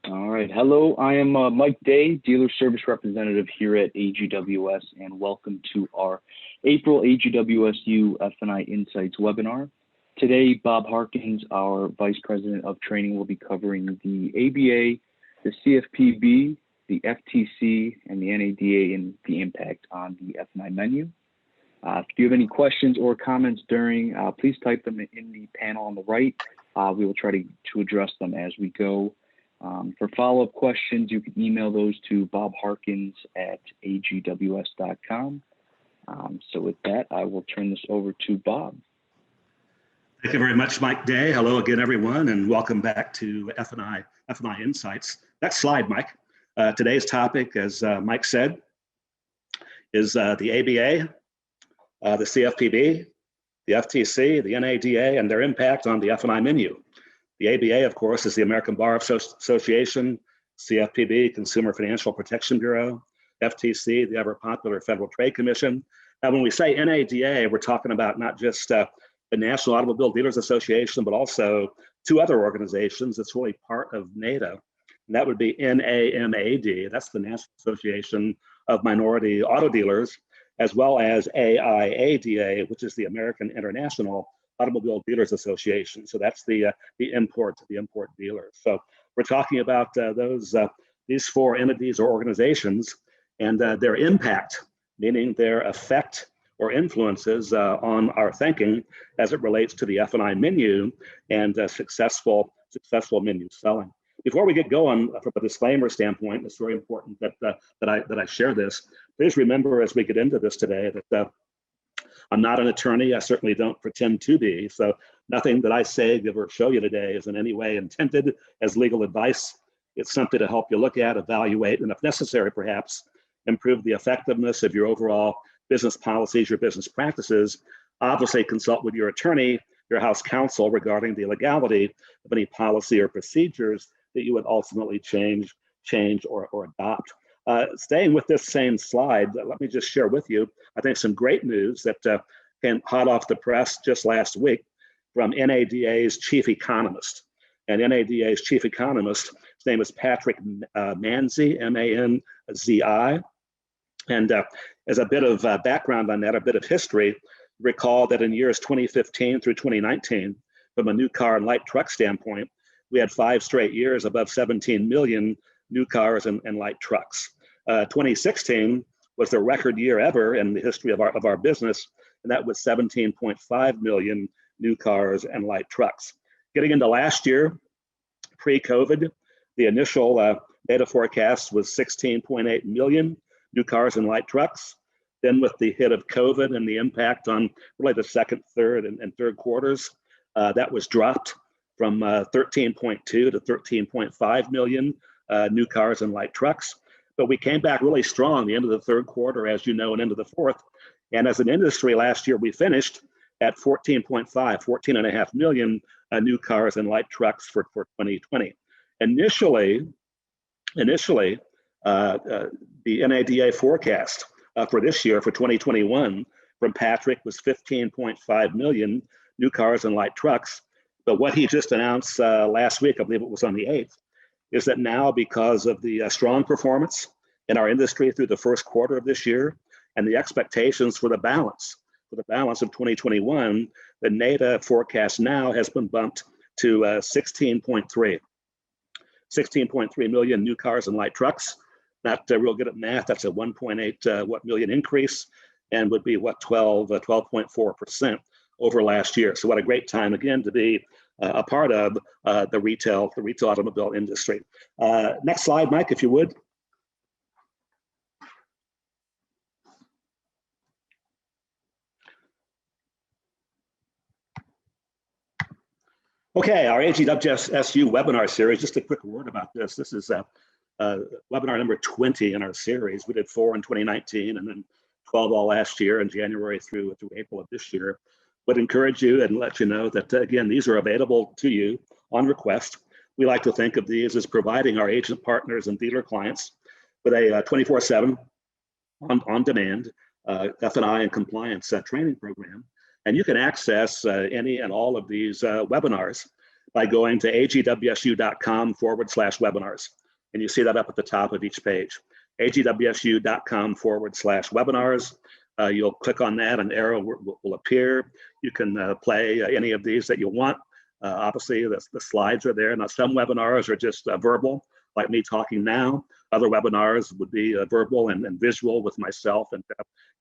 All right. Hello, I am Mike Day, Dealer Service Representative here at AGWS, and welcome to our April AGWSU F&I Insights webinar. Today, Bob Harkins, our Vice President of Training, will be covering the ABA, the CFPB, the FTC, and the NADA and the impact on the F&I menu. If you have any questions or comments during, please type them in the panel on the right. We will try to address them as we go. For follow-up questions, you can email those to bobharkins@agws.com. So with that, I will turn this over to Bob. Thank you very much, Mike Day. Hello again, everyone, and welcome back to F&I Insights. Next slide, Mike. Today's topic, as Mike said, is the ABA, the CFPB, the FTC, the NADA, and their impact on the F&I menu. The ABA, of course, is the American Bar Association, CFPB, Consumer Financial Protection Bureau, FTC, the ever popular Federal Trade Commission. Now, when we say NADA, we're talking about not just the National Automobile Dealers Association, but also two other organizations that's really part of NADA, and that would be NAMAD, that's the National Association of Minority Auto Dealers, as well as AIADA, which is the American International Automobile Dealers Association. So that's the import dealers. So we're talking about these four entities or organizations and their impact, meaning their effect or influences on our thinking as it relates to the F&I menu and successful menu selling. Before we get going, from a disclaimer standpoint, it's very important that I share this. Please remember as we get into this today that I'm not an attorney. I certainly don't pretend to be. So nothing that I say, give, or show you today is in any way intended as legal advice. It's something to help you look at, evaluate, and if necessary, perhaps improve the effectiveness of your overall business policies, your business practices. Obviously, consult with your attorney, your house counsel regarding the legality of any policy or procedures that you would ultimately change or adopt. Staying with this same slide, let me just share with you, I think, some great news that came hot off the press just last week from NADA's chief economist. And NADA's chief economist, his name is Patrick Manzi, M-A-N-Z-I. And as a bit of background on that, a bit of history, recall that in years 2015 through 2019, from a new car and light truck standpoint, we had 5 straight years above 17 million new cars and light trucks. 2016 was the record year ever in the history of our business, and that was 17.5 million new cars and light trucks. Getting into last year, pre-COVID, the initial data forecast was 16.8 million new cars and light trucks. Then with the hit of COVID and the impact on really the second, third, and third quarters, that was dropped from 13.2 to 13.5 million new cars and light trucks. But we came back really strong the end of the third quarter, as you know, and into the fourth. And as an industry last year, we finished at 14.5 million new cars and light trucks for 2020. Initially, the NADA forecast for this year, for 2021, from Patrick was 15.5 million new cars and light trucks. But what he just announced last week, I believe it was on the 8th, is that now, because of the strong performance in our industry through the first quarter of this year and the expectations for the balance of 2021, the NADA forecast now has been bumped to 16.3 million new cars and light trucks. Not real good at math. That's a 1.8 million increase, and would be 12.4% over last year. So what a great time again to be a part of the retail automobile industry. Next slide, Mike, if you would. Okay, our AGWSU webinar series, just a quick word about this. This is webinar number 20 in our series. We did 4 in 2019 and then 12 all last year in January through April of this year. Would encourage you and let you know that, again, these are available to you on request. We like to think of these as providing our agent partners and dealer clients with a 24/7 on demand F&I and compliance training program. And you can access any and all of these webinars by going to agwsu.com/webinars. And you see that up at the top of each page. agwsu.com/webinars. You'll click on that, an arrow will appear. You can play any of these that you want. Obviously, the slides are there. Now, some webinars are just verbal, like me talking now. Other webinars would be verbal and visual with myself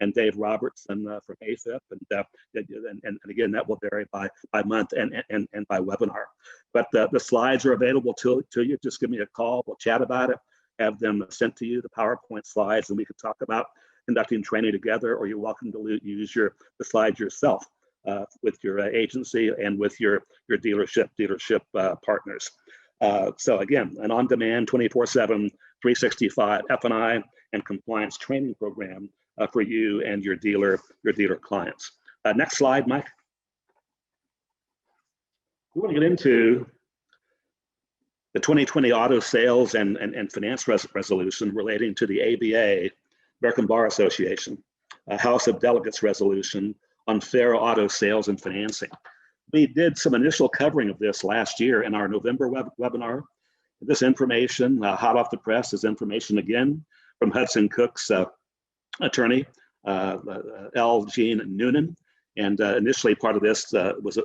and Dave Robertson from AFIP. And again, that will vary by month and by webinar. But the slides are available to you. Just give me a call. We'll chat about it. Have them sent to you, the PowerPoint slides, and we could talk about conducting training together, or you're welcome to use the slides yourself with your agency and with your dealership partners. So again, an on-demand 24/7, 365 F&I and compliance training program for you and your dealer clients. Next slide, Mike. We want to get into the 2020 auto sales and finance resolution relating to the ABA, American Bar Association, House of Delegates resolution on fair auto sales and financing. We did some initial covering of this last year in our November webinar. This information, hot off the press, is information again from Hudson Cook's attorney, L. Gene Noonan. And initially part of this was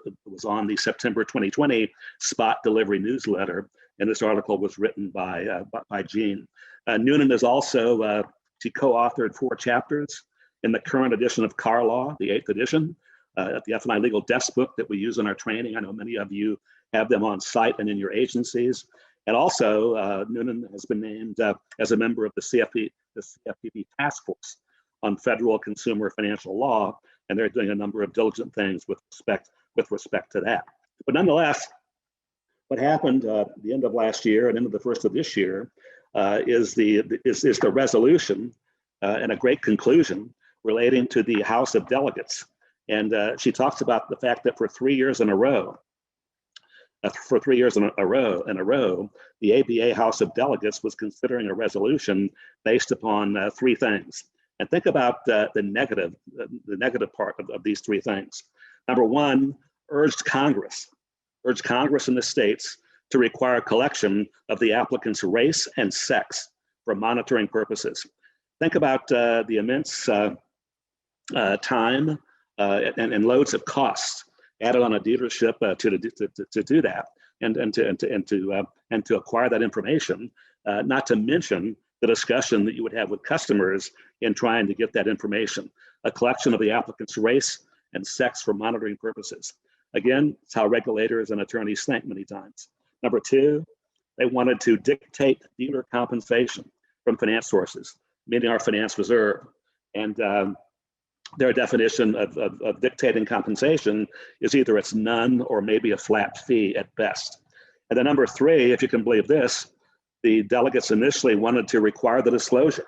on the September 2020 Spot Delivery newsletter. And this article was written by Gene. Noonan is also, she co-authored 4 chapters in the current edition of Car Law, the 8th edition, the F&I Legal Desk Book that we use in our training. I know many of you have them on site and in your agencies. And also, Noonan has been named as a member of the CFPB Task Force on Federal Consumer Financial Law, and they're doing a number of diligent things with respect to that. But nonetheless, what happened at the end of last year and into the first of this year is the resolution and a great conclusion relating to the House of Delegates. And she talks about the fact that for 3 years in a row, the ABA House of Delegates was considering a resolution based upon 3 things. And think about the negative part of these 3 things. Number 1, urged Congress in the states to require collection of the applicant's race and sex for monitoring purposes. Think about the immense time and loads of costs added on a dealership to do that and to acquire that information. Not to mention the discussion that you would have with customers in trying to get that information. A collection of the applicant's race and sex for monitoring purposes. Again, it's how regulators and attorneys think many times. Number 2, they wanted to dictate dealer compensation from finance sources, meaning our finance reserve. And their definition of dictating compensation is either it's none or maybe a flat fee at best. And then number 3, if you can believe this, the delegates initially wanted to require the disclosure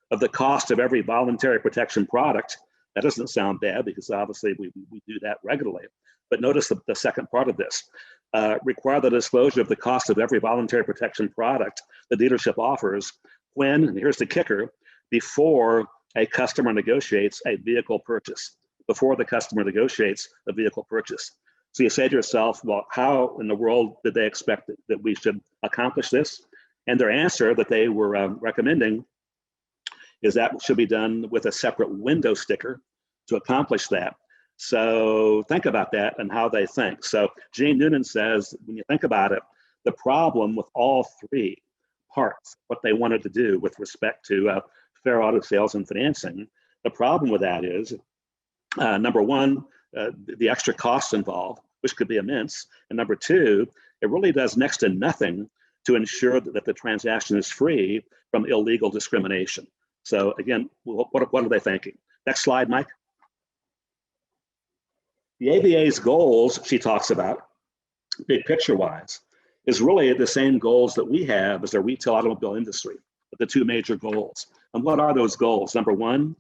of the cost of every voluntary protection product. That doesn't sound bad because obviously we do that regularly. But notice the second part of this. Require the disclosure of the cost of every voluntary protection product the dealership offers when, and here's the kicker, before a customer negotiates a vehicle purchase, before the customer negotiates a vehicle purchase. So you say to yourself, well, how in the world did they expect that we should accomplish this? And their answer that they were recommending is that should be done with a separate window sticker to accomplish that. So think about that and how they think. So Gene Noonan says, when you think about it, the problem with all 3 parts, what they wanted to do with respect to fair auto sales and financing, the problem with that is, number 1, the extra costs involved, which could be immense. And number 2, it really does next to nothing to ensure that the transaction is free from illegal discrimination. So again, what are they thinking? Next slide, Mike. The ABA's goals, she talks about, big picture-wise, is really the same goals that we have as the retail automobile industry, the 2 major goals. And what are those goals? Number 1,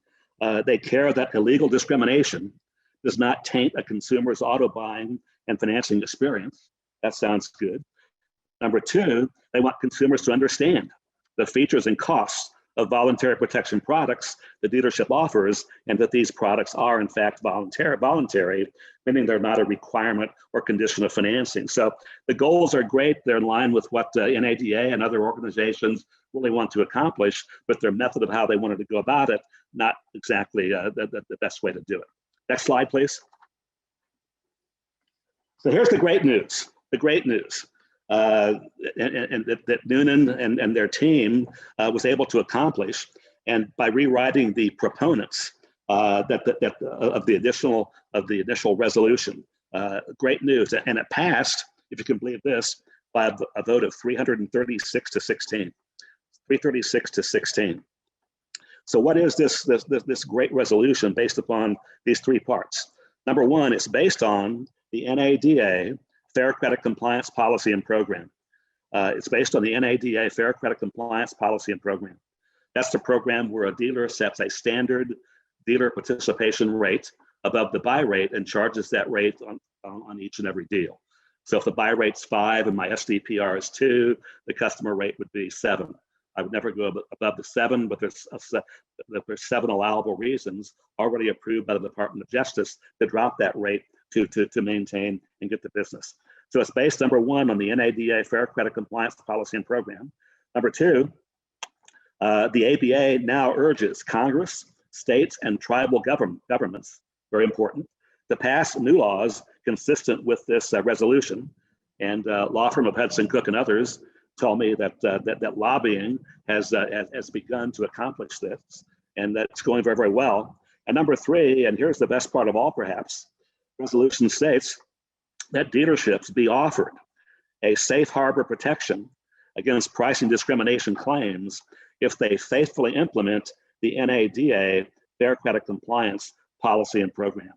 they care that illegal discrimination does not taint a consumer's auto buying and financing experience. That sounds good. Number 2, they want consumers to understand the features and costs of voluntary protection products the dealership offers, and that these products are in fact voluntary, meaning they're not a requirement or condition of financing. So the goals are great. They're in line with what NADA and other organizations really want to accomplish, but their method of how they wanted to go about it, not exactly the best way to do it. Next slide, please. So here's the great news. The great news. And that Noonan and their team was able to accomplish, and by rewriting the proponents of the initial resolution. Great news, and it passed, if you can believe this, by a vote of 336 to 16. 336 to 16. So what is this great resolution based upon these three parts? Number one, it's based on the NADA Fair Credit Compliance Policy and Program. It's based on the NADA Fair Credit Compliance Policy and Program. That's the program where a dealer sets a standard dealer participation rate above the buy rate and charges that rate on each and every deal. So if the buy rate's 5 and my SDPR is 2, the customer rate would be 7. I would never go above the 7, but there's 7 allowable reasons already approved by the Department of Justice to drop that rate to maintain and get the business. So it's based, number one, on the NADA Fair Credit Compliance Policy and Program. Number two, the ABA now urges Congress, states, and tribal governments, very important, to pass new laws consistent with this resolution. And law firm of Hudson Cook and others tell me that lobbying has begun to accomplish this, and that's going very, very well. And number three, and here's the best part of all, perhaps, resolution states that dealerships be offered a safe harbor protection against pricing discrimination claims if they faithfully implement the NADA Fair Credit Compliance Policy and Program.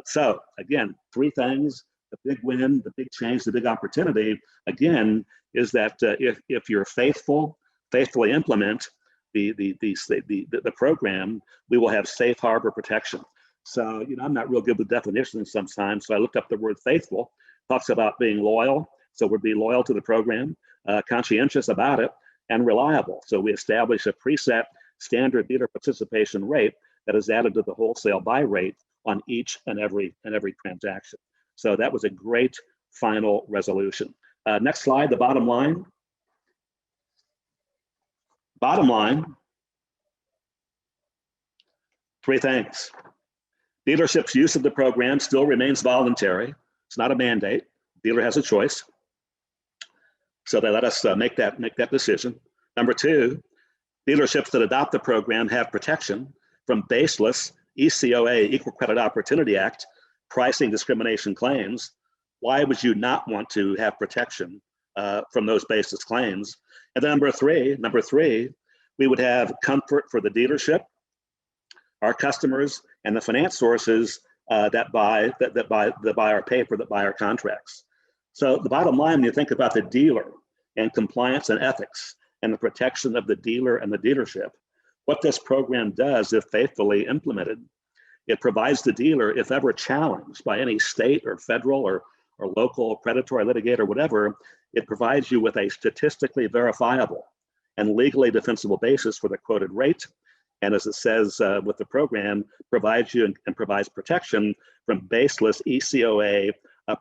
So again, three things: the big win, the big change, the big opportunity, again, is that if you're faithfully implement the program, we will have safe harbor protection. So, I'm not real good with definitions sometimes, so I looked up the word faithful. Talks about being loyal, so we'd be loyal to the program, conscientious about it, and reliable. So we establish a preset standard dealer participation rate that is added to the wholesale buy rate on each and every transaction. So that was a great final resolution. Next slide, the bottom line. Bottom line, three things. Dealership's use of the program still remains voluntary. It's not a mandate. Dealer has a choice. So they let us make that decision. Number two, dealerships that adopt the program have protection from baseless ECOA, Equal Credit Opportunity Act, pricing discrimination claims. Why would you not want to have protection from those baseless claims? And then number three, we would have comfort for the dealership, our customers, and the finance sources that buy our paper, that buy our contracts. So the bottom line, when you think about the dealer and compliance and ethics and the protection of the dealer and the dealership, what this program does, if faithfully implemented, it provides the dealer, if ever challenged by any state or federal or local predatory litigator or whatever, it provides you with a statistically verifiable and legally defensible basis for the quoted rate. And as it says with the program, provides you and provides protection from baseless ECOA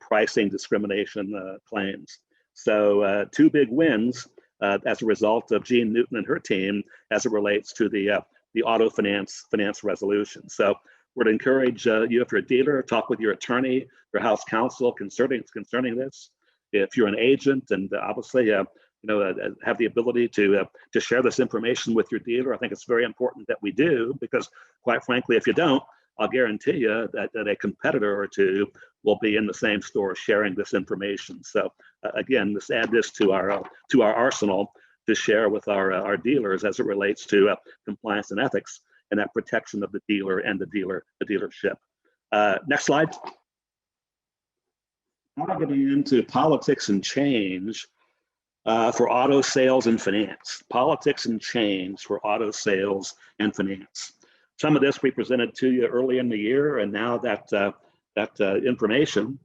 pricing discrimination claims. So two big wins as a result of Jean Newton and her team as it relates to the auto finance resolution. So we'd encourage you, if you're a dealer, talk with your attorney, your house counsel concerning this. If you're an agent, and obviously have the ability to share this information with your dealer, I think it's very important that we do, because quite frankly, if you don't, I'll guarantee you that a competitor or two will be in the same store sharing this information. So again, let's add this to our arsenal to share with our dealers as it relates to compliance and ethics and that protection of the dealer and the dealership. Next slide. Now getting into politics and change for auto sales and finance. Politics and change for auto sales and finance. Some of this we presented to you early in the year, and now that information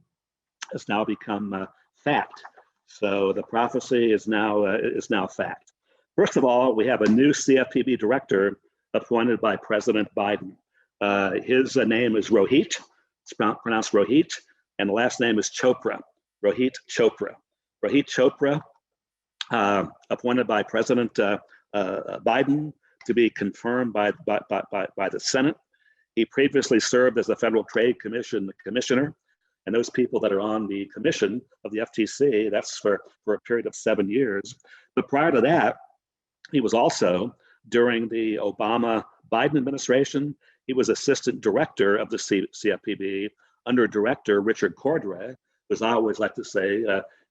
has now become fact. So the prophecy is now fact. First of all, we have a new CFPB director appointed by President Biden. His name is Rohit. It's pronounced Rohit, and the last name is Chopra. Rohit Chopra. Rohit Chopra, appointed by President Biden to be confirmed by the Senate. He previously served as the Federal Trade Commission commissioner, and those people that are on the commission of the FTC, that's for a period of 7 years. But prior to that, he was also, during the Obama-Biden administration, he was assistant director of the CFPB under Director Richard Cordray, who, as I always like to say,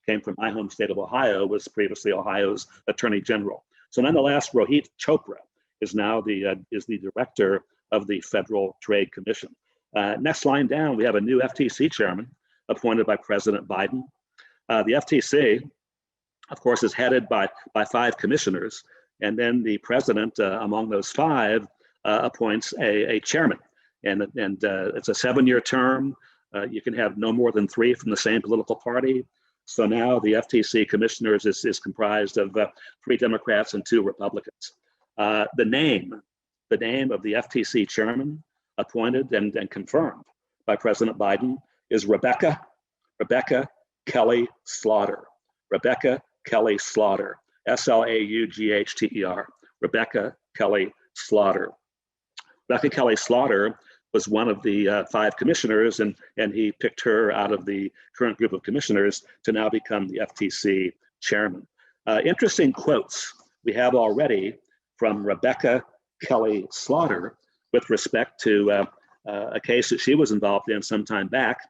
came from my home state of Ohio, was previously Ohio's Attorney General. So nonetheless, Rohit Chopra is now the director of the Federal Trade Commission. Next line down, we have a new FTC chairman appointed by President Biden. The FTC, of course, is headed by 5 commissioners, and then the president, among those 5, appoints a chairman. And it's a 7-year term. You can have no more than 3 from the same political party. So now the FTC commissioners is comprised of 3 Democrats and 2 Republicans. The name of the FTC chairman, appointed and confirmed by President Biden, is Rebecca Kelly Slaughter. Rebecca Kelly Slaughter, Slaughter. Rebecca Kelly Slaughter. Rebecca Kelly Slaughter was one of the 5 commissioners, and he picked her out of the current group of commissioners to now become the FTC chairman. Interesting quotes we have already from Rebecca Kelly Slaughter with respect to a case that she was involved in some time back,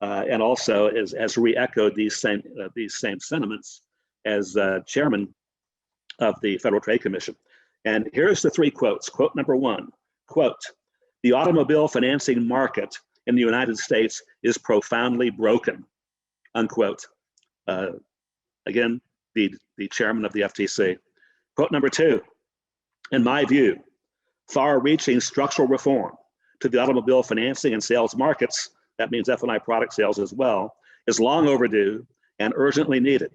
and also has re-echoed these same sentiments as chairman of the Federal Trade Commission. And here's the 3 quotes. Quote number 1, quote, "The automobile financing market in the United States is profoundly broken," unquote. Again, the chairman of the FTC. Quote number 2, "In my view, far-reaching structural reform to the automobile financing and sales markets," that means F&I product sales as well, "is long overdue and urgently needed.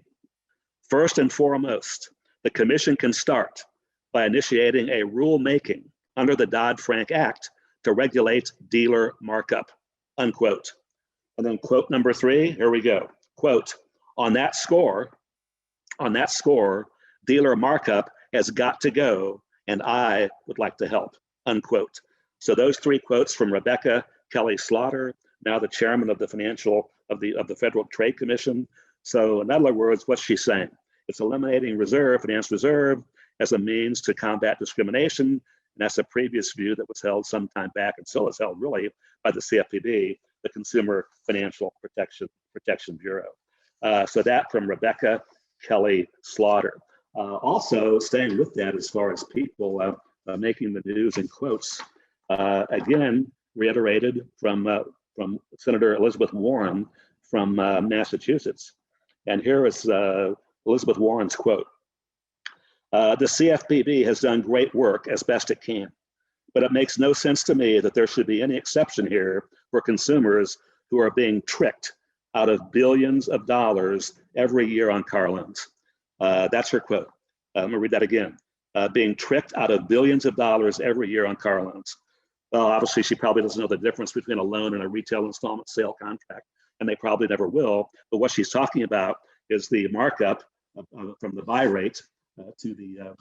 First and foremost, the Commission can start by initiating a rulemaking under the Dodd-Frank Act to regulate dealer markup," unquote. And then quote number 3, here we go. Quote, on that score, dealer markup has got to go, and I would like to help," unquote. So those 3 quotes from Rebecca Kelly Slaughter, now the chairman of the Federal Trade Commission. So in other words, what's she saying? It's eliminating finance reserve as a means to combat discrimination. And that's a previous view that was held some time back and still is held really by the CFPB, the Consumer Financial Protection Bureau. So that from Rebecca Kelly Slaughter. Also staying with that as far as people making the news in quotes, again, reiterated from Senator Elizabeth Warren from Massachusetts. And here is Elizabeth Warren's quote. "The CFPB has done great work as best it can, but it makes no sense to me that there should be any exception here for consumers who are being tricked out of billions of dollars every year on car loans." That's her quote. I'm gonna read that again. Being tricked out of billions of dollars every year on car loans. Well, obviously she probably doesn't know the difference between a loan and a retail installment sale contract, and they probably never will. But what she's talking about is the markup from the buy rate to the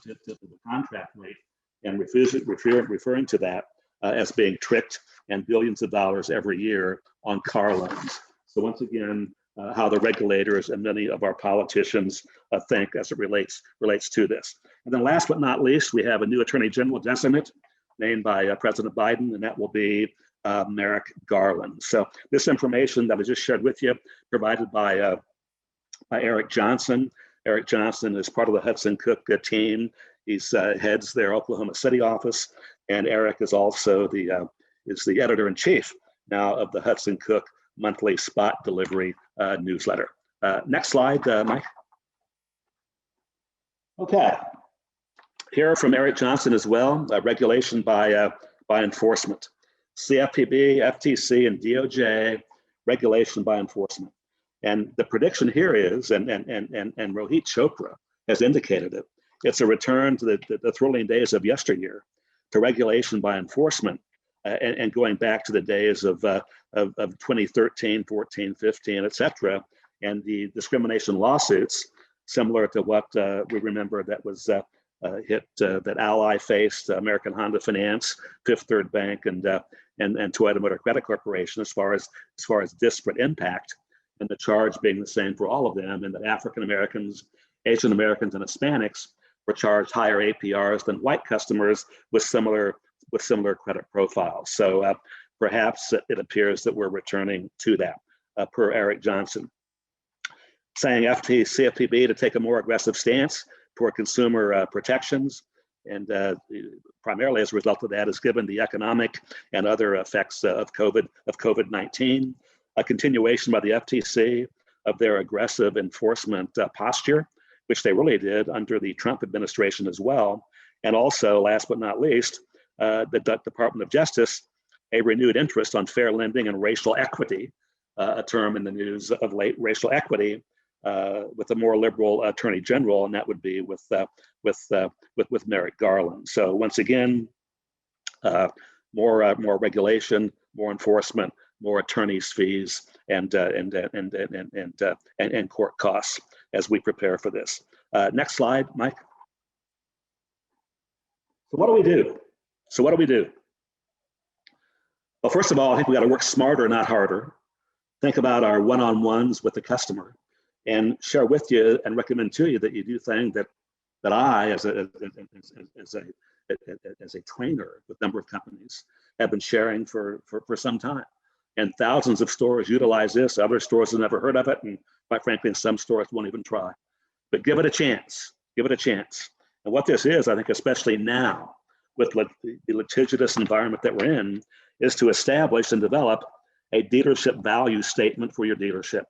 contract rate, and referring to that as being tricked and billions of dollars every year on car loans. So once again, how the regulators and many of our politicians think as it relates to this. And then last but not least, we have a new Attorney General designate named by President Biden, and that will be Merrick Garland. So this information that I just shared with you, provided by Eric Johnson. Eric Johnson is part of the Hudson Cook team. He's heads their Oklahoma City office, and Eric is also the editor-in-chief now of the Hudson Cook monthly spot delivery newsletter. Next slide, Mike. Okay, here from Eric Johnson as well, regulation by enforcement. CFPB, FTC, and DOJ, regulation by enforcement. And the prediction here is, and Rohit Chopra has indicated it, It's a return to the thrilling days of yesteryear, to regulation by enforcement, and going back to the days of 2013, 14, 15, et cetera, and the discrimination lawsuits, similar to what we remember that was hit that Ally faced, American Honda Finance, Fifth Third Bank, and Toyota Motor Credit Corporation, as far as disparate impact, and the charge being the same for all of them, and that African Americans, Asian Americans, and Hispanics were charged higher APRs than white customers with similar credit profiles. So perhaps it appears that we're returning to that, per Eric Johnson, saying CFPB to take a more aggressive stance toward consumer protections, and primarily as a result of that is given the economic and other effects of COVID-19, a continuation by the FTC of their aggressive enforcement posture, which they really did under the Trump administration as well, and also, last but not least, the Department of Justice, a renewed interest on fair lending and racial equity, a term in the news of late, racial equity, with a more liberal attorney general, and that would be with Merrick Garland. So once again, more regulation, more enforcement, more attorneys' fees, and court costs as we prepare for this. Next slide, Mike. So what do we do? Well, first of all, I think we got to work smarter, not harder. Think about our one-on-ones with the customer, and share with you and recommend to you that you do things that I, as a trainer with a number of companies, have been sharing for some time. And thousands of stores utilize this. Other stores have never heard of it, and quite frankly, some stores won't even try. But give it a chance. Give it a chance. And what this is, I think, especially now, with the litigious environment that we're in, is to establish and develop a dealership value statement for your dealership.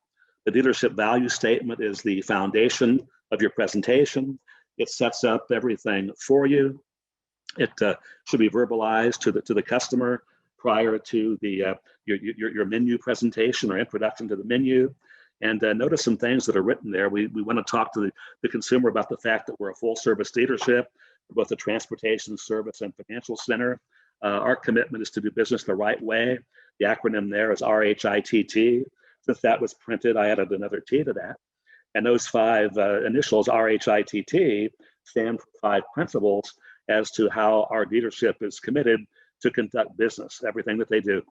The dealership value statement is the foundation of your presentation. It sets up everything for you. It should be verbalized to the customer prior to your menu presentation or introduction to the menu. And notice some things that are written there. We want to talk to the consumer about the fact that we're a full service dealership, both a transportation, service, and financial center. Our commitment is to do business the right way. The acronym there is RHITT. Since that was printed, I added another T to that. And those five initials, RHITT, stand for 5 principles as to how our dealership is committed to conduct business. Everything that they do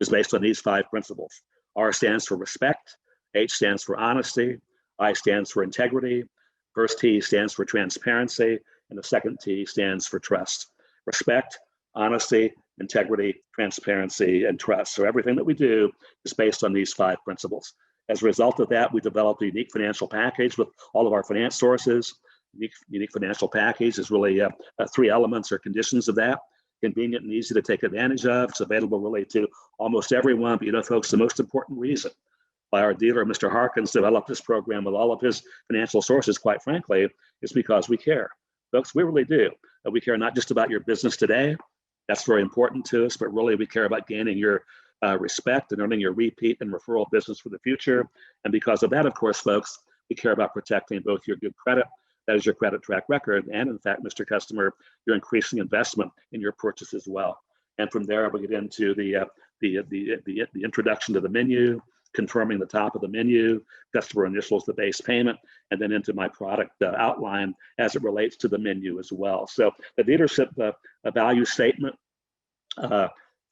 is based on these 5 principles. R stands for respect, H stands for honesty, I stands for integrity, first T stands for transparency, and the second T stands for trust. Respect, honesty, integrity, transparency, and trust. So everything that we do is based on these 5 principles. As a result of that, we developed a unique financial package with all of our finance sources. Unique financial package is really 3 elements or conditions of that. Convenient and easy to take advantage of. It's available really to almost everyone. But you know, folks, the most important reason why our dealer, Mr. Harkins, developed this program with all of his financial sources, quite frankly, is because we care. Folks, we really do. We care not just about your business today. That's very important to us, but really we care about gaining your respect and earning your repeat and referral business for the future. And because of that, of course, folks, we care about protecting both your good credit, that is your credit track record, and in fact, Mr. Customer, your increasing investment in your purchase as well. And from there, we'll get into the introduction to the menu, confirming the top of the menu, customer initials, the base payment, and then into my product outline as it relates to the menu as well. So the dealership value statement,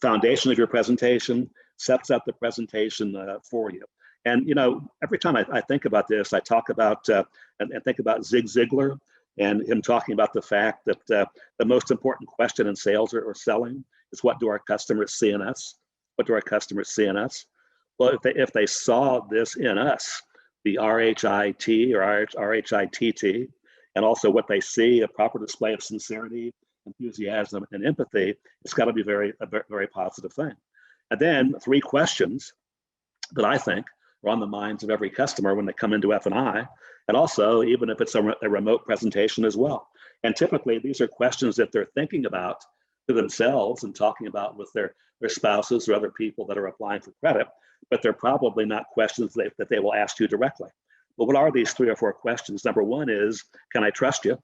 foundation of your presentation, sets up the presentation for you. And you know, every time I think about this, I talk about and think about Zig Ziglar and him talking about the fact that the most important question in sales or selling is, what do our customers see in us? What do our customers see in us? Well, if they saw this in us, the RHIT or RHITT, and also what they see, a proper display of sincerity, enthusiasm, and empathy, it's got to be a very positive thing. And then 3 questions that I think are on the minds of every customer when they come into F&I, and also even if it's a remote presentation as well. And typically these are questions that they're thinking about to themselves and talking about with their spouses or other people that are applying for credit, but they're probably not questions that they will ask you directly. Well, what are these 3 or 4 questions? Number 1 is, can I trust you?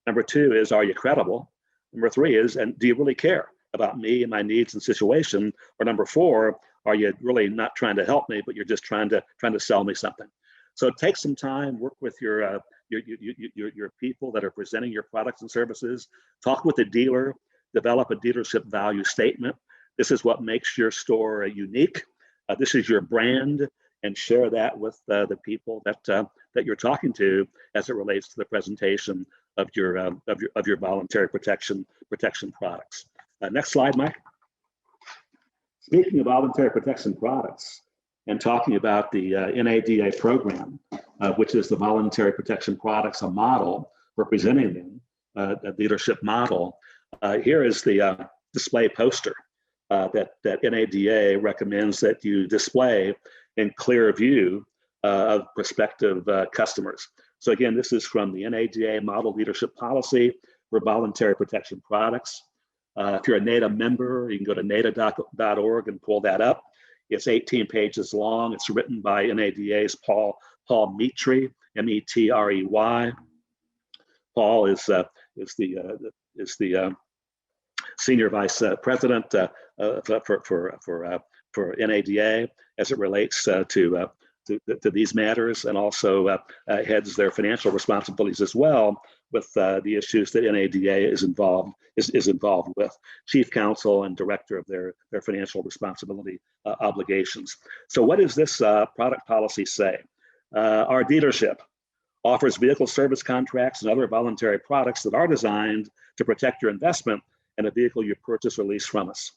Number 2 is, are you credible? Number 3 is, and do you really care about me and my needs and situation? Or number 4, are you really not trying to help me, but you're just trying to sell me something? So take some time, work with your people that are presenting your products and services, talk with the dealer, develop a dealership value statement. This is what makes your store unique. This is your brand, and share that with the people that you're talking to as it relates to the presentation of your voluntary protection products. Next slide, Mike. Speaking of voluntary protection products and talking about the NADA program, which is the voluntary protection products, a model for presenting them, a leadership model. Here is the display poster that NADA recommends that you display in clear view of prospective customers. So again, this is from the NADA Model Leadership Policy for Voluntary Protection Products. If you're a NADA member, you can go to nada.org and pull that up. It's 18 pages long. It's written by NADA's Paul Metrey, M-E-T-R-E-Y. Paul is the senior vice president for NADA as it relates to these matters, and also heads their financial responsibilities as well with the issues that NADA is involved with, chief counsel and director of their financial responsibility obligations. So what does this product policy say? Our dealership offers vehicle service contracts and other voluntary products that are designed to protect your investment in a vehicle you purchase or lease from us.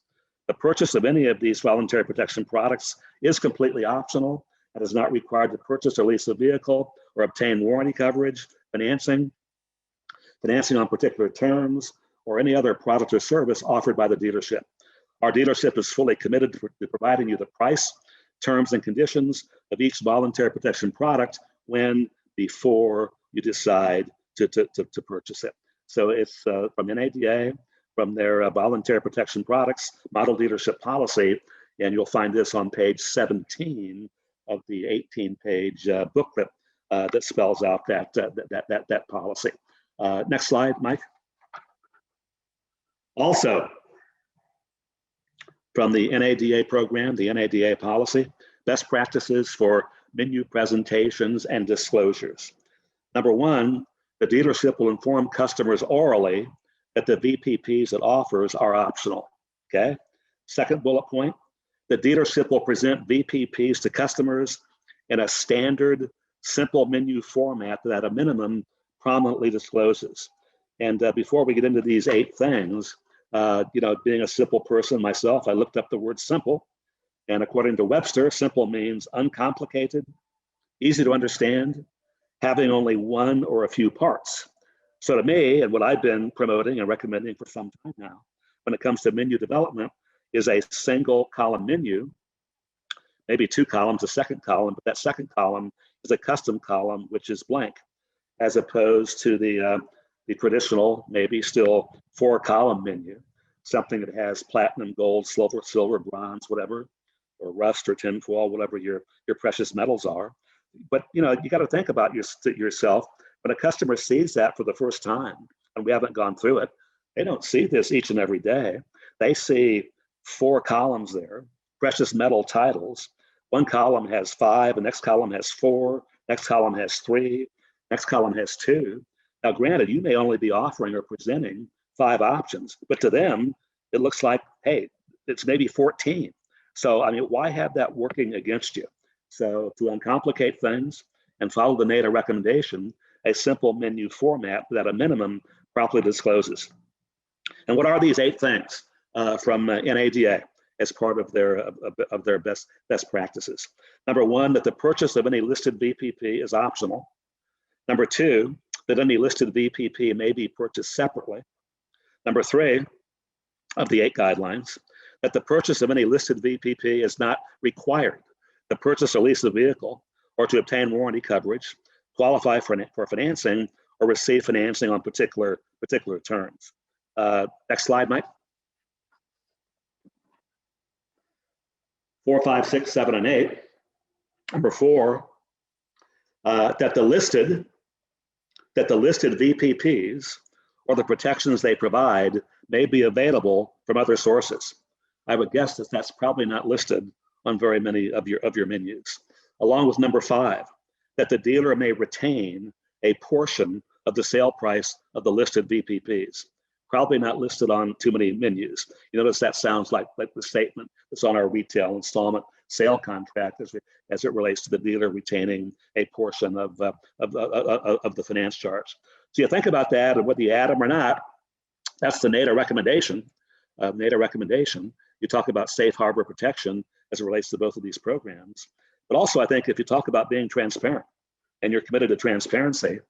The purchase of any of these voluntary protection products is completely optional and is not required to purchase or lease a vehicle or obtain warranty coverage, financing on particular terms, or any other product or service offered by the dealership. Our dealership is fully committed to providing you the price, terms, and conditions of each voluntary protection product before you decide to purchase it. So it's from NADA, from their voluntary protection products, model leadership policy, and you'll find this on page 17 of the 18-page booklet that spells out that policy. Next slide, Mike. Also, from the NADA program, the NADA policy, best practices for menu presentations and disclosures. Number 1, the dealership will inform customers orally that the VPPs it offers are optional, okay? Second bullet point, the dealership will present VPPs to customers in a standard, simple menu format that at a minimum prominently discloses. And before we get into these 8 things, being a simple person myself, I looked up the word simple, and according to Webster, simple means uncomplicated, easy to understand, having only one or a few parts. So to me, and what I've been promoting and recommending for some time now, when it comes to menu development, is a single column menu, maybe 2 columns, a second column, but that second column is a custom column, which is blank, as opposed to the traditional, maybe still 4-column menu, something that has platinum, gold, silver, bronze, whatever, or rust or tinfoil, whatever your precious metals are. But you got to think about yourself. When a customer sees that for the first time, and we haven't gone through it, they don't see this each and every day. They see 4 columns there, precious metal titles. One column has 5, the next column has 4, next column has 3, next column has 2. Now, granted, you may only be offering or presenting 5 options, but to them, it looks like, hey, it's maybe 14. So, I mean, why have that working against you? So to uncomplicate things and follow the NADA recommendation, a simple menu format that at a minimum properly discloses. And what are these 8 things from NADA as part of their best practices? Number 1, that the purchase of any listed VPP is optional. Number 2, that any listed VPP may be purchased separately. Number 3, of the 8 guidelines, that the purchase of any listed VPP is not required to purchase or lease a vehicle or to obtain warranty coverage, qualify for financing, or receive financing on particular terms. Next slide, Mike. 4, 5, 6, 7, and 8. Number 4, that the listed VPPs or the protections they provide may be available from other sources. I would guess that that's probably not listed on very many of your menus. Along with number 5, that the dealer may retain a portion of the sale price of the listed VPPs. Probably not listed on too many menus. You notice that sounds like the statement that's on our retail installment sale contract as it relates to the dealer retaining a portion of the finance charge. So you think about that, and whether you add them or not, that's the NADA recommendation. You talk about safe harbor protection as it relates to both of these programs. But also, I think if you talk about being transparent and you're committed to transparency,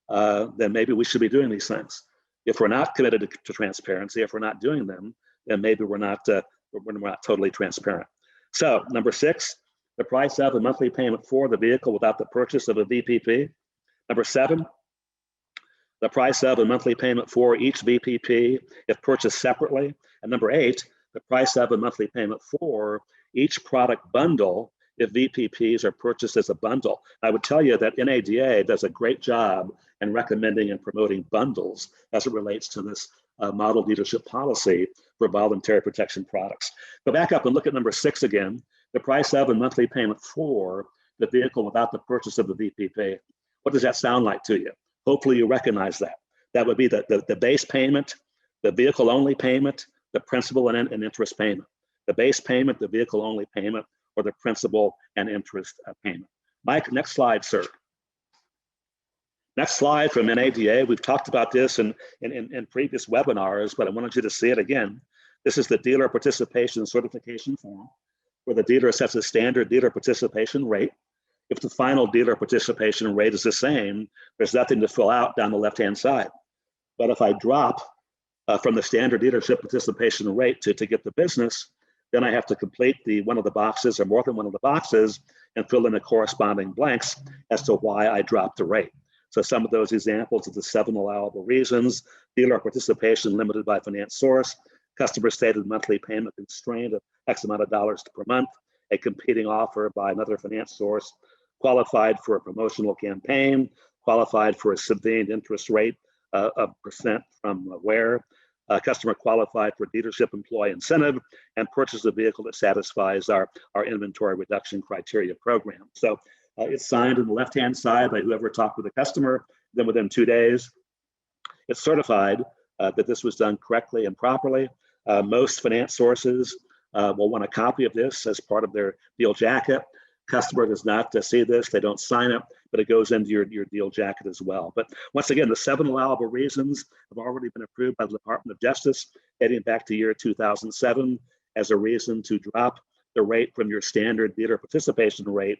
then maybe we should be doing these things. If we're not committed to transparency, if we're not doing them, then maybe we're not totally transparent. So number 6, the price of a monthly payment for the vehicle without the purchase of a VPP. Number 7, the price of a monthly payment for each VPP if purchased separately. And number 8, the price of a monthly payment for each product bundle if VPPs are purchased as a bundle. I would tell you that NADA does a great job in recommending and promoting bundles as it relates to this model dealership policy for voluntary protection products. Go back up and look at number 6 again, the price of a monthly payment for the vehicle without the purchase of the VPP. What does that sound like to you? Hopefully you recognize that. That would be the base payment, the vehicle only payment, the principal and interest payment. The base payment, the vehicle only payment, or the principal and interest payment. Mike, next slide, sir. Next slide from NADA. We've talked about this in previous webinars, but I wanted you to see it again. This is the dealer participation certification form, where the dealer sets a standard dealer participation rate. If the final dealer participation rate is the same, there's nothing to fill out down the left-hand side. But if I drop from the standard dealership participation rate to get the business, then I have to complete one of the boxes or more than one of the boxes and fill in the corresponding blanks as to why I dropped the rate. So some of those examples of the 7 allowable reasons: dealer participation limited by finance source, customer stated monthly payment constraint of X amount of dollars per month, a competing offer by another finance source, qualified for a promotional campaign, qualified for a subvened interest rate of percent from where, customer qualified for dealership employee incentive, and purchase a vehicle that satisfies our inventory reduction criteria program. So it's signed on the left-hand side by whoever talked with the customer. Then within 2 days, it's certified that this was done correctly and properly. Most finance sources will want a copy of this as part of their deal jacket. Customer does not see this, they don't sign it, but it goes into your deal jacket as well. But once again, the 7 allowable reasons have already been approved by the Department of Justice, dating back to year 2007, as a reason to drop the rate from your standard dealer participation rate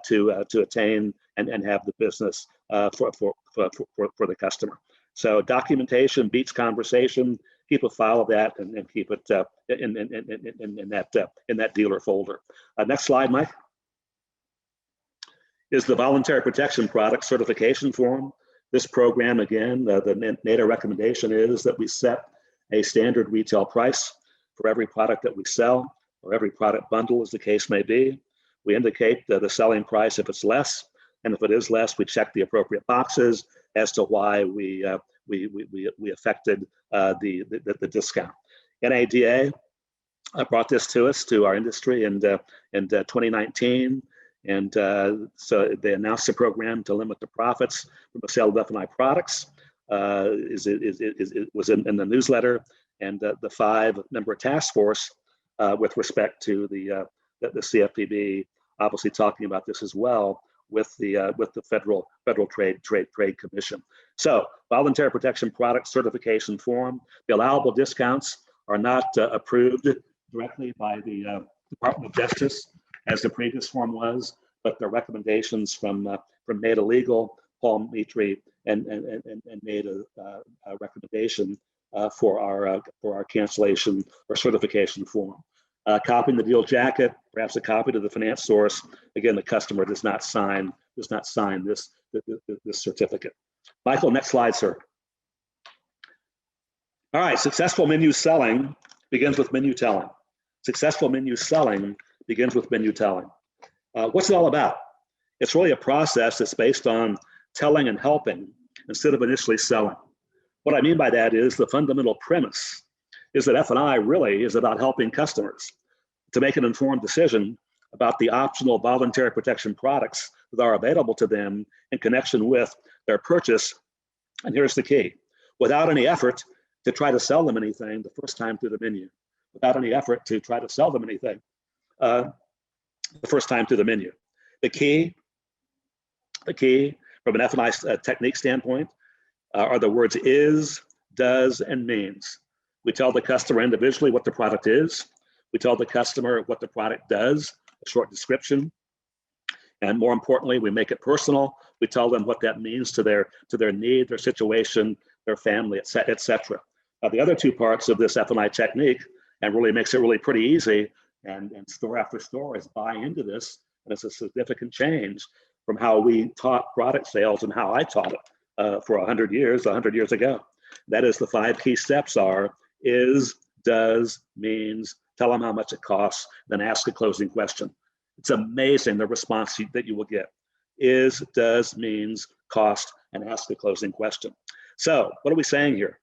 to attain and have the business for the customer. So documentation beats conversation. Keep a file of that and keep it in that dealer folder. Next slide, Mike. Is the voluntary protection product certification form. This program, again, the NADA recommendation is that we set a standard retail price for every product that we sell, or every product bundle as the case may be. We indicate the selling price if it's less, and if it is less, we check the appropriate boxes as to why we affected the discount. NADA brought this to us, to our industry in 2019. And so they announced a program to limit the profits from the sale of F&I products. It was in the newsletter, and the 5-member task force with respect to the CFPB, obviously talking about this as well with the Federal Trade Commission. So voluntary protection product certification form. The allowable discounts are not approved directly by the Department of Justice, as the previous form was, but the recommendations from NADA Legal, Paul Mitri, and made a recommendation for our cancellation or certification form. Copying the deal jacket, perhaps a copy to the finance source. Again, the customer does not sign this certificate. Michael, next slide, sir. All right, successful menu selling begins with menu telling. Successful menu selling begins with menu telling. What's it all about? It's really a process that's based on telling and helping instead of initially selling. What I mean by that is the fundamental premise is that F&I really is about helping customers to make an informed decision about the optional voluntary protection products that are available to them in connection with their purchase. And here's the key: without any effort to try to sell them anything the first time through the menu, without any effort to try to sell them anything the first time through the menu. The key from an F&I technique standpoint are the words is, does, and means. We tell the customer individually what the product is. We tell the customer what the product does, a short description. And more importantly, we make it personal. We tell them what that means to their need, their situation, their family, et cetera. The other two parts of this F&I technique, and really makes it really pretty easy, and store after store is buy into this, and it's a significant change from how we taught product sales and how I taught it for 100 years ago. That is, the 5 key steps are is, does, means, tell them how much it costs, then ask a closing question. It's amazing the response that you will get. Is, does, means, cost, and ask a closing question. So what are we saying here?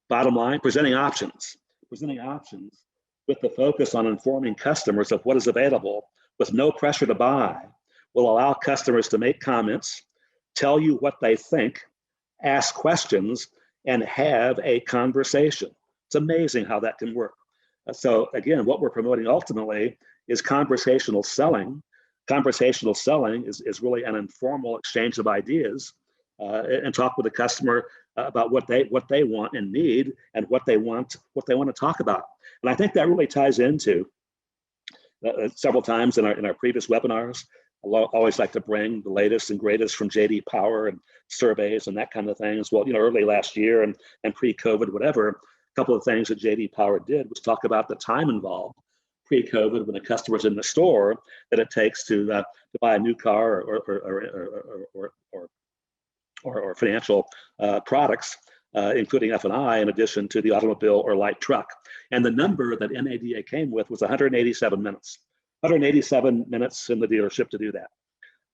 Bottom line, presenting options with the focus on informing customers of what is available with no pressure to buy will allow customers to make comments, tell you what they think, ask questions, and have a conversation. It's amazing how that can work. So again, what we're promoting ultimately is conversational selling. Conversational selling is really an informal exchange of ideas and talk with the customer about what they want and need and what they want to talk about. And I think that really ties into several times in our previous webinars. I always like to bring the latest and greatest from JD Power and surveys and that kind of things. Well, early last year and pre-COVID, whatever, a couple of things that JD Power did was talk about the time involved pre-COVID when a customer's in the store that it takes to buy a new car or financial products, including F&I, in addition to the automobile or light truck. And the number that NADA came with was 187 minutes. 187 minutes in the dealership to do that.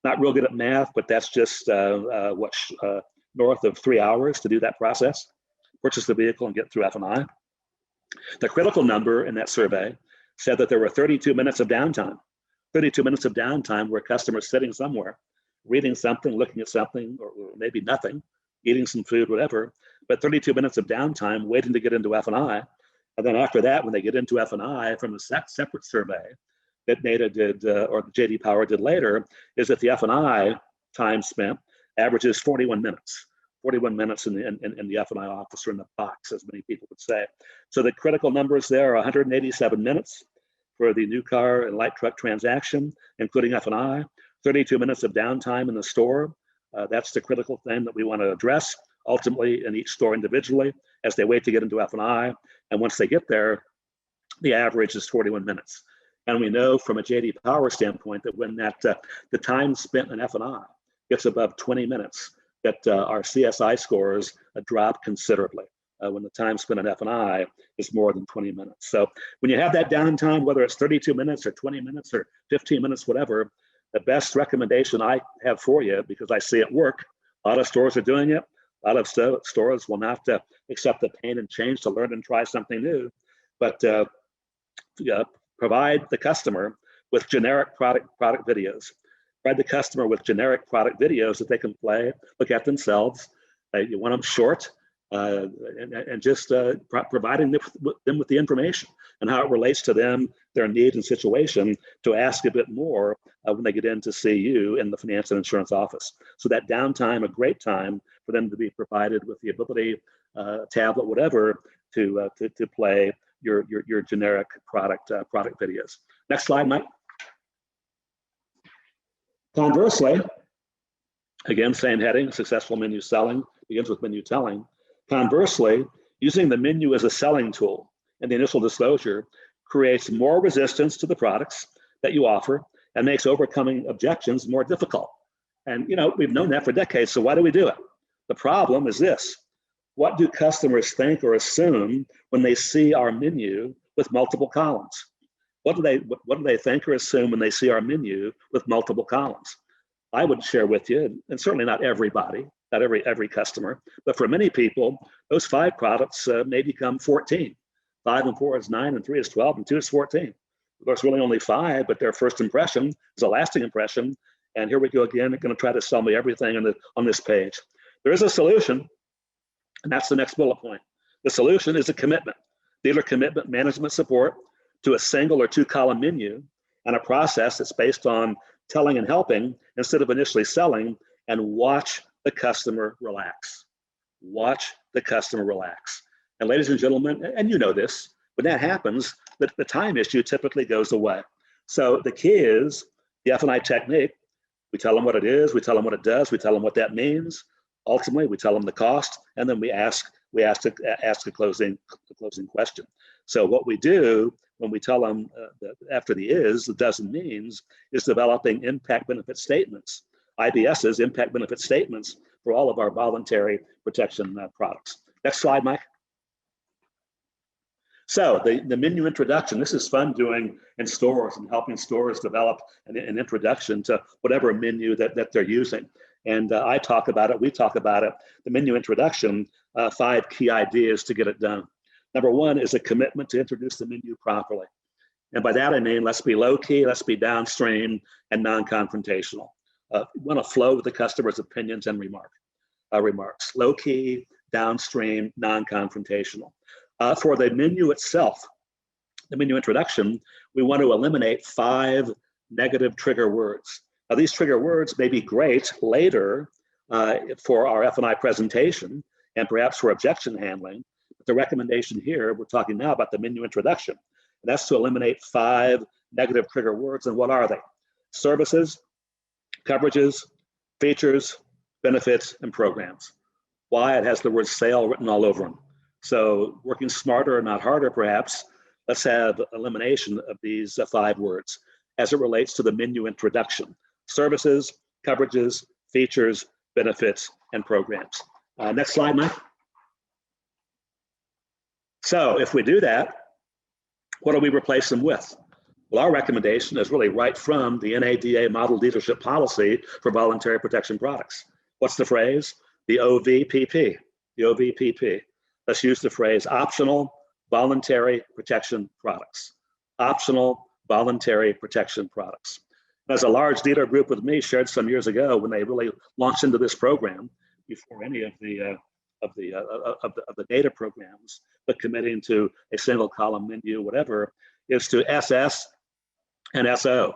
Not real good at math, but that's just north of 3 hours to do that process. Purchase the vehicle and get through F&I. The critical number in that survey said that there were 32 minutes of downtime. 32 minutes of downtime where customers sitting somewhere, reading something, looking at something, or maybe nothing, eating some food, whatever, but 32 minutes of downtime waiting to get into F&I. And then after that, when they get into F&I from a separate survey that NADA did, or JD Power did later, is that the F&I time spent averages 41 minutes. 41 minutes in the F&I office or in the box, as many people would say. So the critical numbers there are 187 minutes for the new car and light truck transaction, including F&I, 32 minutes of downtime in the store. That's the critical thing that we want to address ultimately in each store individually as they wait to get into F&I. And once they get there, the average is 41 minutes. And we know from a JD Power standpoint that when the time spent in F&I gets above 20 minutes, that our CSI scores drop considerably when the time spent in F&I is more than 20 minutes. So when you have that downtime, whether it's 32 minutes or 20 minutes or 15 minutes, whatever, the best recommendation I have for you, because I see it work, a lot of stores are doing it, a lot of stores will not accept the pain and change to learn and try something new, but provide the customer with generic product videos. Provide the customer with generic product videos that they can play, look at themselves. You want them short, and just providing them with the information and how it relates to them, their need and situation, to ask a bit more when they get in to see you in the finance and insurance office. So that downtime, a great time for them to be provided with the ability, tablet, whatever, to play your generic product videos. Next slide, Mike. Conversely, again, same heading, successful menu selling begins with menu telling. Conversely, using the menu as a selling tool and the initial disclosure creates more resistance to the products that you offer and makes overcoming objections more difficult. And we've known that for decades, so why do we do it? The problem is this: what do customers think or assume when they see our menu with multiple columns? What do they think or assume when they see our menu with multiple columns? I would share with you, and certainly not everybody, not every customer, but for many people, those 5 products may become 14. 5 and 4 is 9, and 3 is 12, and 2 is 14. Of course, really only 5, but their first impression is a lasting impression. And here we go again, they're going to try to sell me everything on this page. There is a solution, and that's the next bullet point. The solution is a commitment, dealer commitment management support to a single or 2-column menu, and a process that's based on telling and helping instead of initially selling, and watch the customer relax. Watch the customer relax. And ladies and gentlemen, and you know this, when that happens, the time issue typically goes away. So the key is the F&I technique. We tell them what it is, we tell them what it does, we tell them what that means. Ultimately, we tell them the cost, and then we ask a closing question. So what we do when we tell them after the is, the does and means, is developing impact benefit statements, IBS's impact benefit statements for all of our voluntary protection products. Next slide, Mike. So the menu introduction, this is fun doing in stores and helping stores develop an introduction to whatever menu that they're using. And we talk about it, the menu introduction, 5 key ideas to get it done. Number 1 is a commitment to introduce the menu properly. And by that I mean, let's be low key, let's be downstream and non-confrontational. We want to flow with the customer's opinions and remarks. Low key, downstream, non-confrontational. For the menu itself, the menu introduction, we want to eliminate 5 negative trigger words. Now, these trigger words may be great later for our F&I presentation and perhaps for objection handling. But the recommendation here, we're talking now about the menu introduction, and that's to eliminate 5 negative trigger words. And what are they? Services, coverages, features, benefits, and programs. Why? It has the word sale written all over them. So working smarter, not harder, perhaps, let's have elimination of these 5 words as it relates to the menu introduction. Services, coverages, features, benefits, and programs. Next slide, Mike. So if we do that, what do we replace them with? Well, our recommendation is really right from the NADA Model Leadership Policy for Voluntary Protection Products. What's the phrase? The OVPP, the OVPP. Let's use the phrase optional voluntary protection products. Optional voluntary protection products. As a large dealer group with me shared some years ago when they really launched into this program, before any of the data programs, but committing to a single column menu, whatever, is to SS and SO.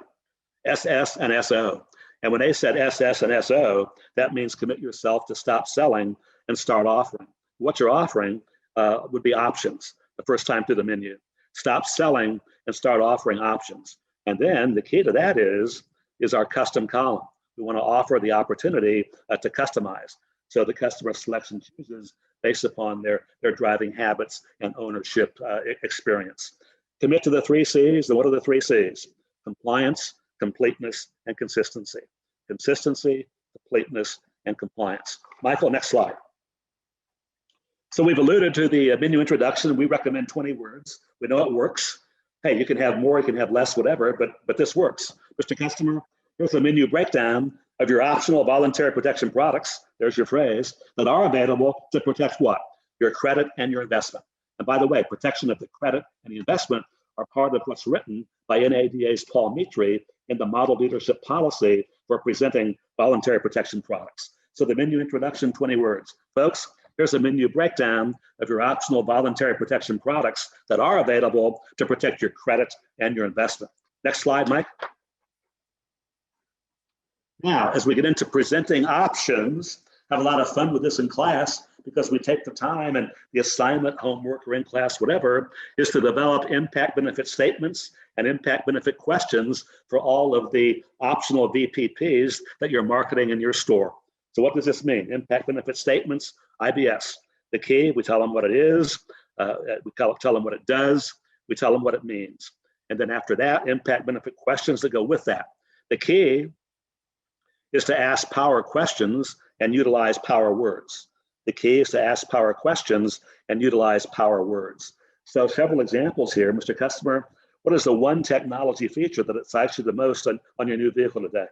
SS and SO. And when they said SS and SO, that means commit yourself to stop selling and start offering. What you're offering would be options the first time through the menu. Stop selling and start offering options. And then the key to that is our custom column. We want to offer the opportunity to customize. So the customer selects and chooses based upon their driving habits and ownership experience. Commit to the 3 C's. And what are the 3 C's? Compliance, completeness, and consistency. Consistency, completeness, and compliance. Michael, next slide. So we've alluded to the menu introduction. We recommend 20 words. We know it works. Hey, you can have more, you can have less, whatever, but this works. Mr. Customer, here's a menu breakdown of your optional voluntary protection products, there's your phrase, that are available to protect what? Your credit and your investment. And by the way, protection of the credit and the investment are part of what's written by NADA's Paul Mitri in the Model Leadership Policy for presenting voluntary protection products. So the menu introduction, 20 words. Folks, here's a menu breakdown of your optional voluntary protection products that are available to protect your credit and your investment. Next slide, Mike. Now, as we get into presenting options, have a lot of fun with this in class because we take the time, and the assignment, homework, or in class, whatever, is to develop impact benefit statements and impact benefit questions for all of the optional VPPs that you're marketing in your store. So what does this mean? Impact benefit statements, IBS. The key, we tell them what it is, we tell them what it does, we tell them what it means. And then after that, impact benefit questions that go with that. The key is to ask power questions and utilize power words. The key is to ask power questions and utilize power words. So several examples here, Mr. Customer, What is the one technology feature that excites you the most on your new vehicle today?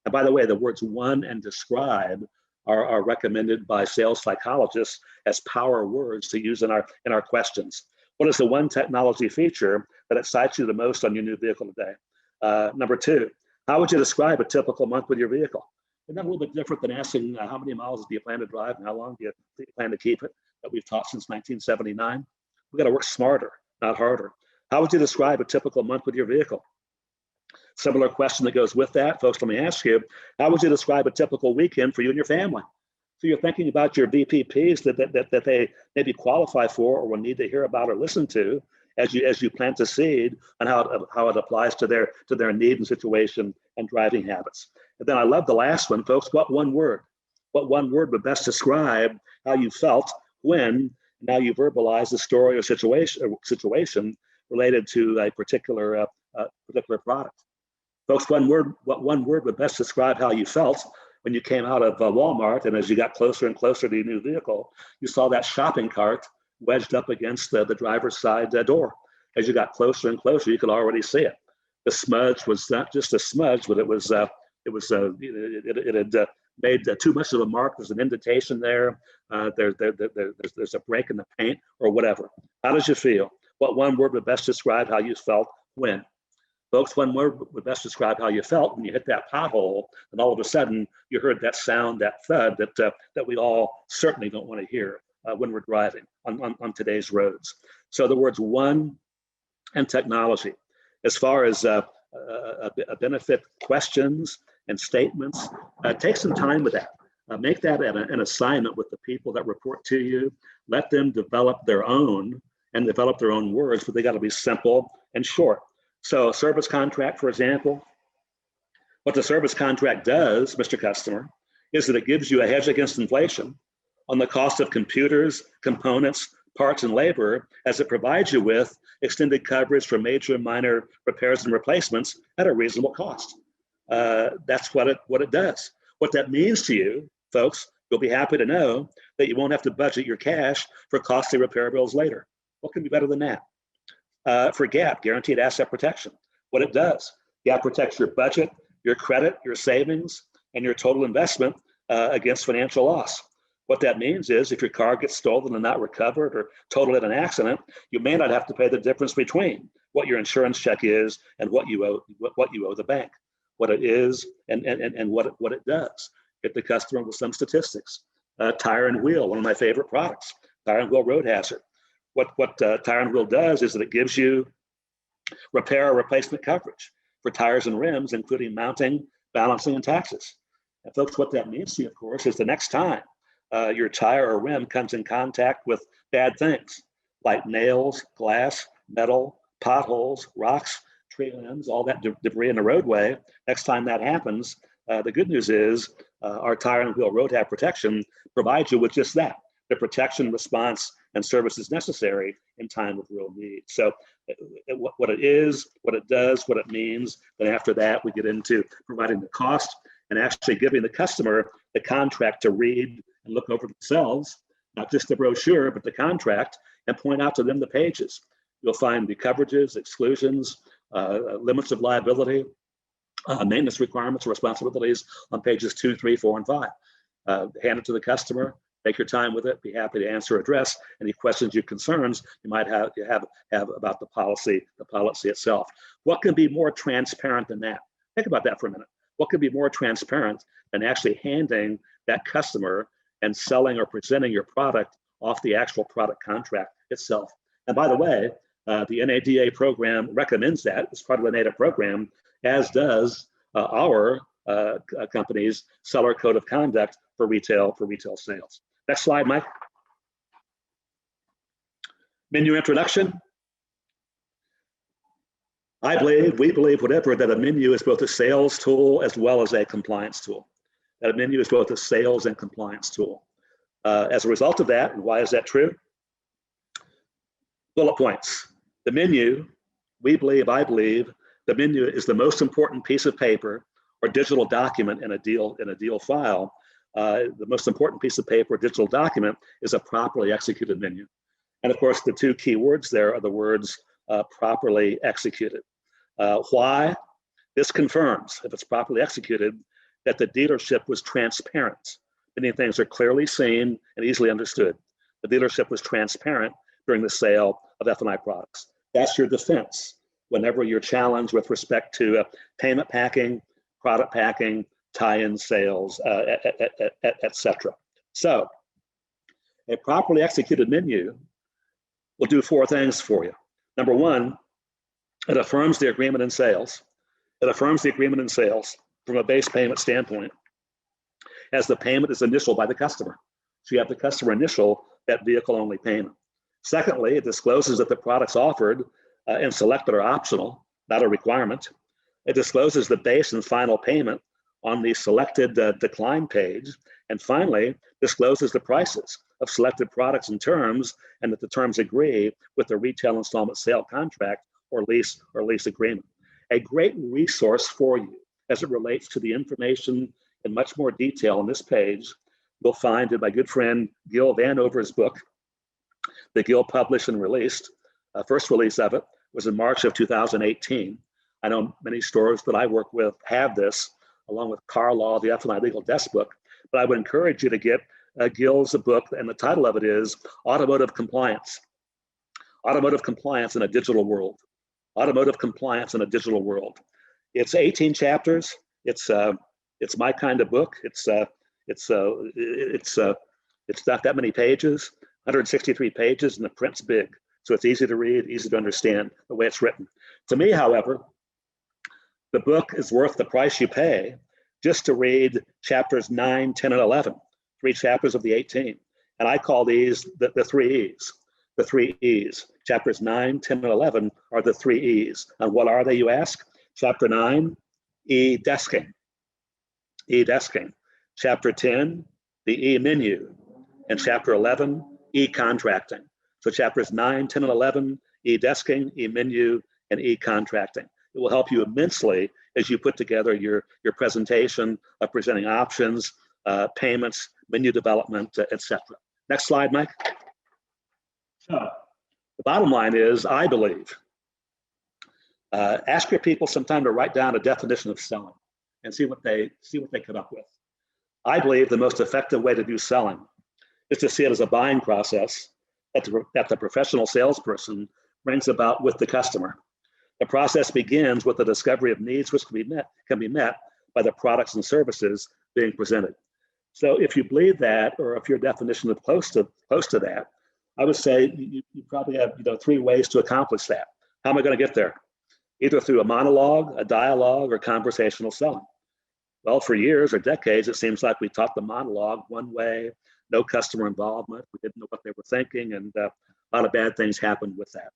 And by the way, the words one and describe are recommended by sales psychologists as power words to use in our questions. What is the one technology feature that excites you the most on your new vehicle today? Number two, how would you describe a typical month with your vehicle? Isn't that a little bit different than asking how many miles do you plan to drive and how long do you plan to keep it, that we've taught since 1979? We got to work smarter, not harder. How would you describe a typical month with your vehicle? Similar question that goes with that, folks, let me ask you, how would you describe a typical weekend for you and your family? So you're thinking about your VPPs that they maybe qualify for or will need to hear about or listen to as you plant the seed on how it applies to their need and situation and driving habits. And then I love the last one, folks. What one word would best describe how you felt when now you verbalize the story or situation related to a particular product? Folks, what one word would best describe how you felt when you came out of Walmart, and as you got closer and closer to your new vehicle, you saw that shopping cart wedged up against the driver's side door. As you got closer and closer, you could already see it. The smudge was not just a smudge, but it had made too much of a mark. There's an indentation there. There's a break in the paint or whatever. How did you feel? What one word would best describe how you felt when? Folks, one word would best describe how you felt when you hit that pothole and all of a sudden you heard that sound, that thud that we all certainly don't want to hear when we're driving on today's roads. So the words one and technology. As far as benefit questions and statements, take some time with that. Make that an assignment with the people that report to you. Let them develop their own words, but they got to be simple and short. So a service contract, for example, what the service contract does, Mr. Customer, is that it gives you a hedge against inflation on the cost of computers, components, parts, and labor, as it provides you with extended coverage for major and minor repairs and replacements at a reasonable cost. That's what it does. What that means to you, folks, you'll be happy to know that you won't have to budget your cash for costly repair bills later. What can be better than that? For GAP, Guaranteed Asset Protection, what it does, GAP protects your budget, your credit, your savings, and your total investment against financial loss. What that means is if your car gets stolen and not recovered or totaled in an accident, you may not have to pay the difference between what your insurance check is and what you owe the bank. What it is and what it does. Hit the customer with some statistics. Tire and Wheel, one of my favorite products, Tire and Wheel Road Hazard. What Tire and Wheel does is that it gives you repair or replacement coverage for tires and rims, including mounting, balancing, and taxes. And folks, what that means to you, of course, is the next time your tire or rim comes in contact with bad things like nails, glass, metal, potholes, rocks, tree limbs, all that debris in the roadway, next time that happens, the good news is our Tire and Wheel Road Hazard Protection provides you with just that, the protection, response, and services necessary in time of real need. So what it is, what it does, what it means, then after that we get into providing the cost and actually giving the customer the contract to read and look over themselves, not just the brochure, but the contract, and point out to them the pages. You'll find the coverages, exclusions, limits of liability, maintenance requirements or responsibilities on pages 2, 3, 4, and 5. Hand it to the customer. Take your time with it. Be happy to answer, address any questions, your concerns you might have about the policy itself. What can be more transparent than that? Think about that for a minute. What could be more transparent than actually handing that customer and selling or presenting your product off the actual product contract itself? And by the way, the NADA program recommends that as part of the NADA program, as does our company's seller code of conduct for retail sales. Next slide, Mike. Menu introduction. We believe, whatever, that a menu is both a sales tool as well as a compliance tool. That a menu is both a sales and compliance tool. As a result of that, and why is that true? Bullet points. The menu, I believe, the menu is the most important piece of paper or digital document in a deal file. The most important piece of paper or digital document is a properly executed menu. And of course, the two key words there are the words properly executed. Why? This confirms, if it's properly executed, that the dealership was transparent. Many things are clearly seen and easily understood. The dealership was transparent during the sale of F&I products. That's your defense whenever you're challenged with respect to payment packing, product packing, tie-in sales, etc. So, a properly executed menu will do four things for you. Number one, it affirms the agreement in sales. It affirms the agreement in sales from a base payment standpoint, as the payment is initialed by the customer. So you have the customer initial that vehicle-only payment. Secondly, it discloses that the products offered and selected are optional, not a requirement. It discloses the base and final payment on the selected decline page. And finally, discloses the prices of selected products and terms, and that the terms agree with the retail installment sale contract or lease agreement. A great resource for you as it relates to the information in much more detail on this page, you'll find in my good friend Gil Vanover's book that Gil published and released. First release of it was in March of 2018. I know many stores that I work with have this, along with Car Law, the F&I Legal Desk book, but I would encourage you to get Gil's book, and the title of it is Automotive Compliance. Automotive Compliance in a Digital World. Automotive Compliance in a Digital World. It's 18 chapters. It's my kind of book. It's not that many pages, 163 pages, and the print's big. So it's easy to read, easy to understand the way it's written. To me, however, the book is worth the price you pay just to read chapters 9, 10, and 11, 3 chapters of the 18. And I call these the 3 E's. The 3 E's. Chapters 9, 10, and 11 are the 3 E's. And what are they, you ask? Chapter 9, e-desking. E-desking. Chapter 10, the e-menu. And chapter 11, e-contracting. So chapters 9, 10, and 11, e-desking, e-menu, and e-contracting. It will help you immensely as you put together your presentation of presenting options, payments, menu development, etc. Next slide, Mike. So the bottom line is, I believe, ask your people sometime to write down a definition of selling and see what they come up with. I believe the most effective way to do selling is to see it as a buying process that the professional salesperson brings about with the customer. The process begins with the discovery of needs which can be met by the products and services being presented. So if you believe that, or if your definition is close to that, I would say you probably have 3 ways to accomplish that. How am I going to get there? Either through a monologue, a dialogue, or conversational selling. Well, for years or decades, it seems like we taught the monologue one way, no customer involvement. We didn't know what they were thinking, and a lot of bad things happened with that.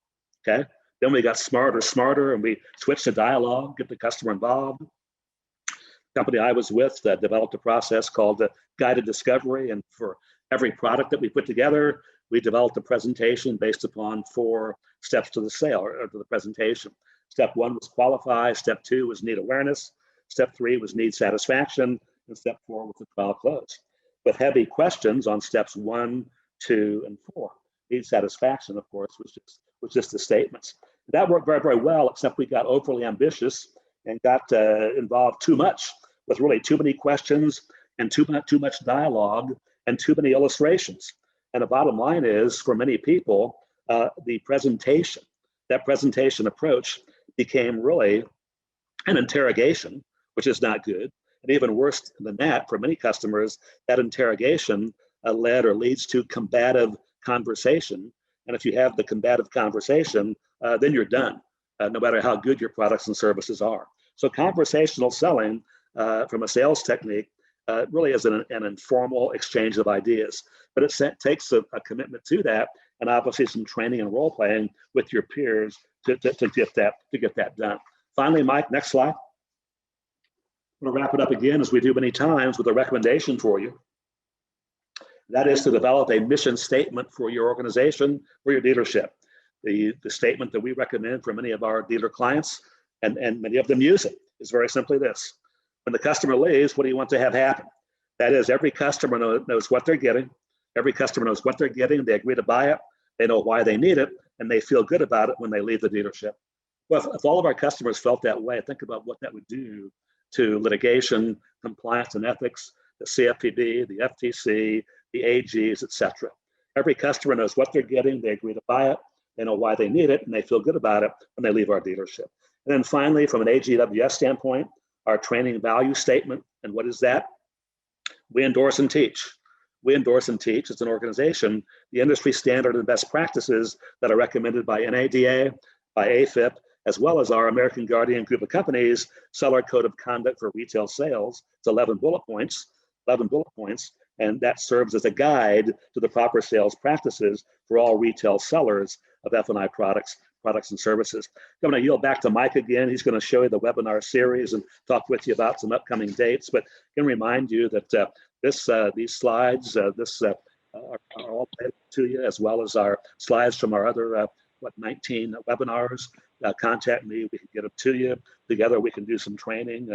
Okay. Then we got smarter, and we switched to dialogue, get the customer involved. The company I was with developed a process called guided discovery, and for every product that we put together, we developed a presentation based upon 4 steps to the sale or to the presentation. Step 1 was qualify, step 2 was need awareness, step 3 was need satisfaction, and step 4 was the trial close. With heavy questions on steps 1, 2, and 4. Need satisfaction, of course, was just the statements. That worked very, very well, except we got overly ambitious and got involved too much with really too many questions and too much dialogue and too many illustrations. And the bottom line is, for many people, that presentation approach became really an interrogation, which is not good. And even worse than that, for many customers, that interrogation led or leads to combative conversation. And if you have the combative conversation, then you're done, no matter how good your products and services are. So conversational selling from a sales technique really is an informal exchange of ideas, but it takes a commitment to that, and obviously some training and role playing with your peers to get that done. Finally, Mike, next slide. I'm going to wrap it up again, as we do many times, with a recommendation for you. That is to develop a mission statement for your organization, for your dealership. The statement that we recommend for many of our dealer clients, and many of them use it, is very simply this. When the customer leaves, what do you want to have happen? That is, every customer knows what they're getting. Every customer knows what they're getting. They agree to buy it. They know why they need it, and they feel good about it when they leave the dealership. Well, if all of our customers felt that way, think about what that would do to litigation, compliance and ethics, the CFPB, the FTC, the AGs, et cetera. Every customer knows what they're getting, they agree to buy it, they know why they need it, and they feel good about it when they leave our dealership. And then finally, from an AGWS standpoint, our training value statement, and what is that? We endorse and teach. We endorse and teach as an organization the industry standard and best practices that are recommended by NADA, by AFIP, as well as our American Guardian group of companies, Seller Code of Conduct for Retail Sales. It's 11 bullet points, and that serves as a guide to the proper sales practices for all retail sellers of F&I products and services. I'm going to yield back to Mike again. He's going to show you the webinar series and talk with you about some upcoming dates, but I can remind you that these slides are all available to you, as well as our slides from our other 19 webinars. Contact me, we can get them to you. Together we can do some training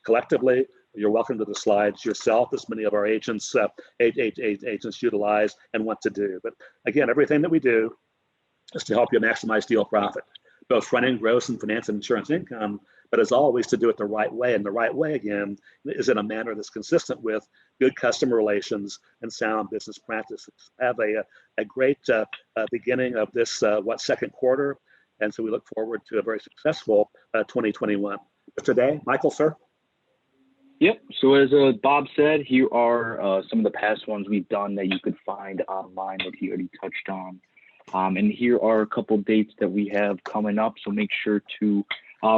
collectively. You're welcome to the slides yourself, as many of our agents utilize and want to do. But again, everything that we do is to help you maximize deal profit, both fronting, gross, and finance and insurance income, but as always, to do it the right way. And the right way, again, is in a manner that's consistent with good customer relations and sound business practices. Have a great beginning of this, second quarter. And so we look forward to a very successful 2021. Today, Michael, sir? Yep. So as Bob said, here are some of the past ones we've done that you could find online that he already touched on. And here are a couple dates that we have coming up. So make sure to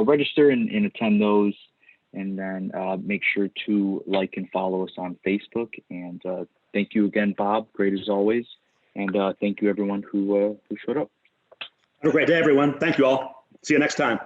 register and attend those. And then make sure to like and follow us on Facebook. And thank you again, Bob. Great as always. And thank you everyone who showed up. Have a great day, everyone. Thank you all. See you next time.